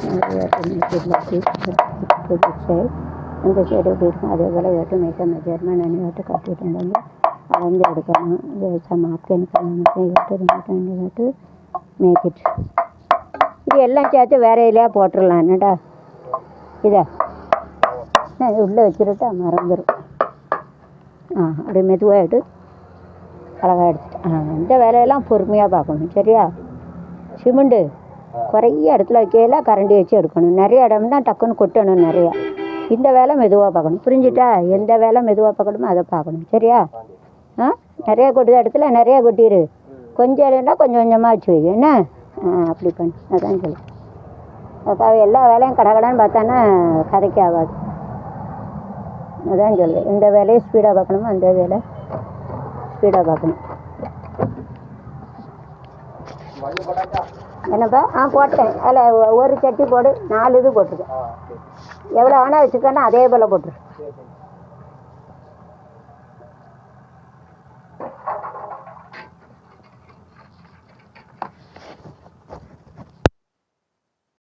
side இந்த side எப்படி இருக்கும் அதே போல் வேட்டு மேய்க்க மெஜர்மெண்ட் அணி வேட்டு கட்டிட்டு இருந்தாங்க அளந்து எடுக்கணும் வேட்டு மேய்க்கிட்டு இது எல்லாம் சேர்த்து வேற இலையா போட்டுடலாம் என்னடா இதை உள்ளே வச்சுருட்டா மறந்துடும் அப்படியே மெதுவாகிட்டு அழகாக எடுத்துட்டு இந்த வேலையெல்லாம் பொறுமையாக பார்க்கணும் சரியா சிமெண்டு குறைய இடத்துல வைக்கல கரண்டி வச்சு எடுக்கணும் நிறைய இடம்னா டக்குன்னு கொட்டணும் நிறையா இந்த வேலை மெதுவாக பார்க்கணும் புரிஞ்சுட்டா எந்த வேலை மெதுவாக பார்க்கணுமோ அதை பார்க்கணும் சரியா நிறையா கொட்டுற இடத்துல நிறையா கொட்டிடு கொஞ்சம் இல்லைன்னா கொஞ்சம் கொஞ்சமாக வச்சு வைக்க என்ன அப்படி பண்ணு அதான் சொல்லு அதுக்காக எல்லா வேலையும் கடகடான்னு பார்த்தானா கதைக்கு ஆகாது அதான் சொல்லுவேன் இந்த வேலையை ஸ்பீடாக பார்க்கணுமோ அந்த வேலை ஸ்பீடாக பார்க்கணும் என்னப்பா போட்டேன் அதில் ஒரு சட்டி போடு 4 இது போட்டிருக்கேன் எவ்வளோ வேணால் வச்சுக்கோன்னா அதே போல் போட்டுரு